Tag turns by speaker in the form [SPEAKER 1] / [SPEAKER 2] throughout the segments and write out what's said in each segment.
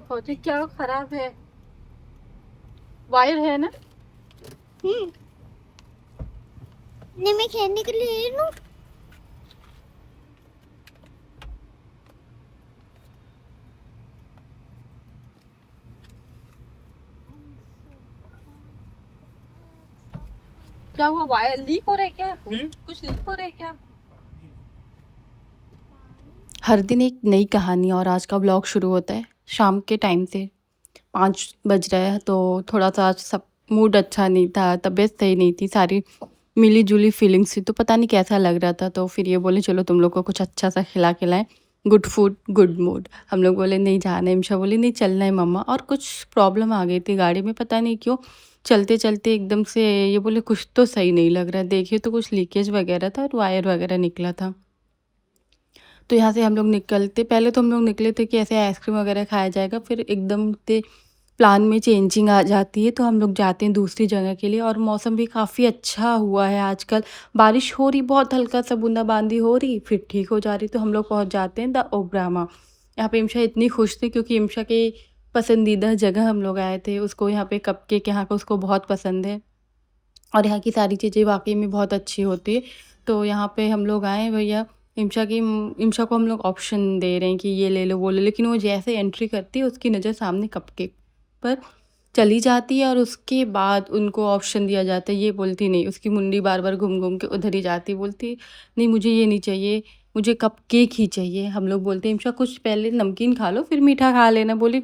[SPEAKER 1] होती क्या खराब है, वायर है ना।
[SPEAKER 2] नहीं मैं खेलने के लिए ले लूं।
[SPEAKER 1] क्या हुआ, वायर लीक हो रहा है क्या? कुछ लीक हो रहा है क्या? हर दिन एक नई कहानी और आज का ब्लॉग शुरू होता है शाम के टाइम से। 5 बज रहे हैं तो थोड़ा-सा आज सब मूड अच्छा नहीं था, तबीयत सही नहीं थी, सारी मिली-जुली फीलिंग्स थी, तो पता नहीं कैसा लग रहा था। तो फिर ये बोले चलो तुम लोग को कुछ अच्छा-सा खिला के लाएँ, गुड फूड, गुड मूड। हम लोग बोले नहीं जाना है, इम्शा बोली नहीं चलना है मम्मा, और कुछ प्रॉब्लम आ गई थी गाड़ी में, पता नहीं क्यों चलते-चलते एकदम से ये बोले कुछ तो सही नहीं लग रहा है, देखिए तो कुछ लीकेज वगैरह था और वायर वगैरह निकला था। तो यहाँ से हम लोग निकलते पहले तो हम लोग निकले थे कि ऐसे आइसक्रीम वगैरह खाया जाएगा, फिर एकदम से प्लान में चेंजिंग आ जाती है, तो हम लोग जाते हैं दूसरी जगह के लिए। और मौसम भी काफ़ी अच्छा हुआ है आजकल, बारिश हो रही, बहुत हल्का-सा बूंदाबांदी हो रही, फिर ठीक हो जा रही, तो हम लोग पहुँच जाते हैं द ओब्रामा। यहाँ पे इम्शा इतनी खुश थी क्योंकि इम्शा के पसंदीदा जगह हम लोग आए थे, उसको यहाँ पे कपकेक यहाँ का उसको बहुत पसंद है और यहाँ की सारी चीज़ें वाक़ई में बहुत अच्छी होती है। तो यहाँ पे हम लोग आए भैया, इम्शा को हम लोग ऑप्शन दे रहे हैं कि ये ले लो, वो ले लो, लेकिन वो जैसे एंट्री करती है उसकी नज़र सामने कपकेक पर चली जाती है और उसके बाद उनको ऑप्शन दिया जाता है, ये बोलती नहीं, उसकी मुंडी बार-बार घूम-घूम के उधर ही जाती है, बोलती नहीं मुझे ये नहीं चाहिए, मुझे कपकेक ही चाहिए। हम लोग बोलते हैं इम्शा कुछ पहले नमकीन खा लो फिर मीठा खा लेना, बोली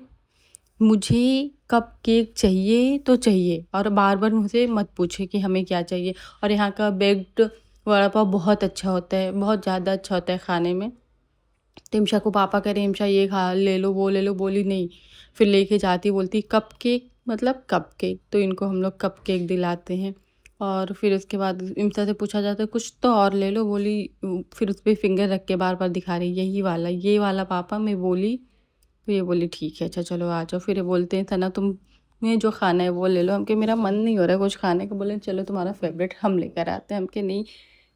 [SPEAKER 1] मुझे कपकेक चाहिए तो चाहिए और बार-बार मुझसे मत पूछे कि हमें क्या चाहिए। और यहाँ का बेक्ड वड़ा पाव बहुत अच्छा होता है, बहुत ज़्यादा अच्छा होता है खाने में। तो इम्शा को पापा कह रहे हैं इम्शा ये खा ले लो, वो ले लो, बोली नहीं। फिर लेके जाती बोलती कपकेक मतलब कपकेक, तो इनको हम लोग कपकेक दिलाते हैं। और फिर उसके बाद इम्शा से पूछा जाता है कुछ तो और ले लो, बोली फिर उस पे फिंगर रख के बार-बार दिखा रही यही वाला, ये वाला पापा, मैं बोली तो ये बोली ठीक है, अच्छा चलो आ जाओ। फिर ये बोलते हैं सना तुम्हें जो खाना है वो ले लो। हम कहे मेरा मन नहीं हो रहा है कुछ खाने का, बोले चलो तुम्हारा फ़ेवरेट हम लेकर आते हैं। हम कहे नहीं,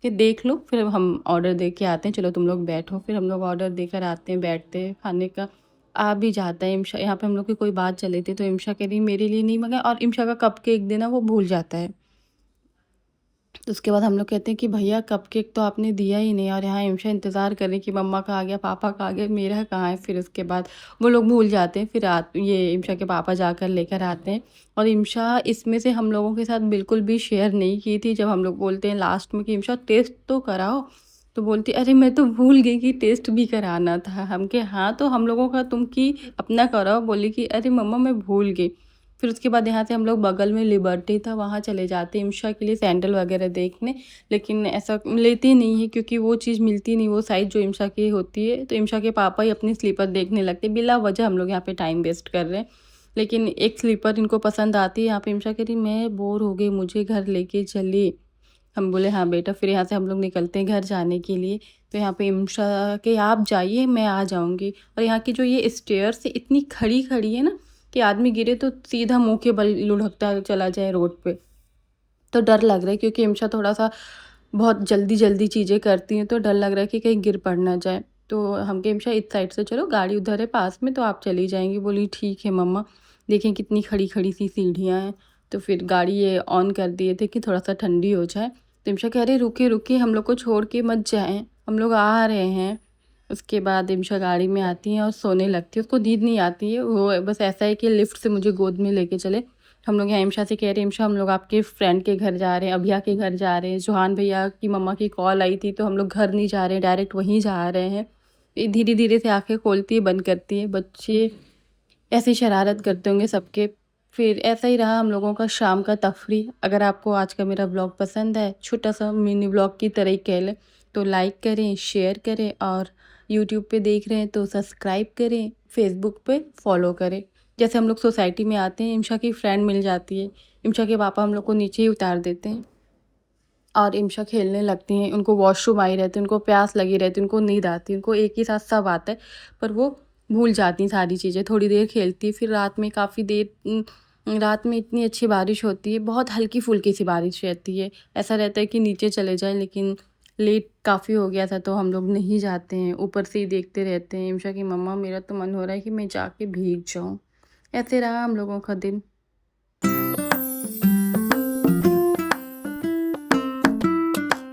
[SPEAKER 1] कि देख लो फिर हम ऑर्डर दे के आते हैं, चलो तुम लोग बैठो। फिर हम लोग ऑर्डर देकर आते हैं, बैठते हैं, खाने का आ भी जाता है। इम्शा यहाँ पे हम लोग की कोई बात चली थी तो इम्शा कह रही मेरे लिए नहीं मँगाया और इम्शा का कपकेक देना वो भूल जाता है। तो उसके बाद हम लोग कहते हैं कि भैया कपकेक तो आपने दिया ही नहीं, और यहाँ इम्शा इंतज़ार कर रही कि मम्मा का आ गया, पापा का आ गया, मेरा कहाँ है। फिर उसके बाद वो लोग भूल जाते हैं, फिर ये इम्शा के पापा जाकर लेकर आते हैं। और इम्शा इसमें से हम लोगों के साथ बिल्कुल भी शेयर नहीं की थी। जब हम लोग बोलते हैं लास्ट में कि इम्शा टेस्ट तो कराओ, तो बोलती अरे मैं तो भूल गई कि टेस्ट भी कराना था। हम कहे हाँ तो हम लोगों का तुम की अपना कराओ, बोली कि अरे मम्मा मैं भूल गई। फिर उसके बाद यहाँ से हम लोग बगल में लिबर्टी था वहाँ चले जाते इम्शा के लिए सैंडल वगैरह देखने, लेकिन ऐसा लेते नहीं है क्योंकि वो चीज़ मिलती नहीं वो साइज़ जो इम्शा की होती है। तो इम्शा के पापा ही अपनी स्लीपर देखने लगते, बिला वजह हम लोग यहाँ पे टाइम वेस्ट कर रहे हैं। लेकिन एक स्लीपर इनको पसंद आती है, यहाँ पे इम्शा कह रही मैं बोर हो गई, मुझे घर लेके चलिए। हम बोले हाँ बेटा। फिर यहाँ से हम लोग निकलते हैं घर जाने के लिए। तो यहाँ पे इम्शा के आप जाइए मैं आ जाऊँगी। और यहाँ की जो ये स्टेयर्स इतनी खड़ी-खड़ी है ना कि आदमी गिरे तो सीधा मुँह के बल लुढ़कता चला जाए रोड पे। तो डर लग रहा है क्योंकि इम्शा थोड़ा-सा बहुत जल्दी-जल्दी चीज़ें करती हैं, तो डर लग रहा है कि कहीं गिर पड़ ना जाए। तो हम कहे इम्शा इस साइड से चलो, गाड़ी उधर है पास में तो आप चली जाएँगी। बोली ठीक है मम्मा। देखें कितनी खड़ी-खड़ी सी सीढ़ियाँ हैं। तो फिर गाड़ी ये ऑन कर दिए थे कि थोड़ा-सा ठंडी हो जाए। तो इम्शा कह रही रुकिए, रुकिए हम लोग को छोड़ के मत जाएँ, हम लोग आ रहे हैं। उसके बाद इम्शा गाड़ी में आती हैं और सोने लगती है, उसको नींद नहीं आती है, वो बस ऐसा है कि लिफ्ट से मुझे गोद में लेके चले। हम लोग यहाँ इम्शा से कह रहे हैं इम्शा हम लोग आपके फ्रेंड के घर जा रहे हैं, अभिया के घर जा रहे हैं, जोहान भैया की मम्मा की कॉल आई थी तो हम लोग घर नहीं जा रहे हैं, डायरेक्ट वहीं जा रहे हैं। ये धीरे-धीरे से आँखें खोलती है, बंद करती है, बच्चे ऐसे ही शरारत करते होंगे सबके। फिर ऐसा ही रहा हम लोगों का शाम का तफरी। अगर आपको आज का मेरा ब्लॉग पसंद है, छोटा-सा मिनी ब्लॉग की तरह ही कह लें, तो लाइक करें, शेयर करें और यूट्यूब पे देख रहे हैं तो सब्सक्राइब करें, फेसबुक पे फॉलो करें। जैसे हम लोग सोसाइटी में आते हैं, इम्शा की फ्रेंड मिल जाती है, इम्शा के पापा हम लोग को नीचे ही उतार देते हैं और इम्शा खेलने लगती हैं। उनको वॉशरूम आई रहती है, उनको प्यास लगी रहती है, उनको नींद आती है, उनको एक ही साथ सब आता है, पर वो भूल जाती हैं सारी चीज़ें। थोड़ी देर खेलती है, फिर रात में काफ़ी देर रात में इतनी अच्छी बारिश होती है, बहुत हल्की-फुल्की सी बारिश रहती है। ऐसा रहता है कि नीचे चले जाएँ, लेकिन लेट काफ़ी हो गया था तो हम लोग नहीं जाते हैं, ऊपर से ही देखते रहते हैं। इमशा की मम्मा मेरा तो मन हो रहा है कि मैं जाके भीग जाऊँ। ऐसे रहा हम लोगों का दिन।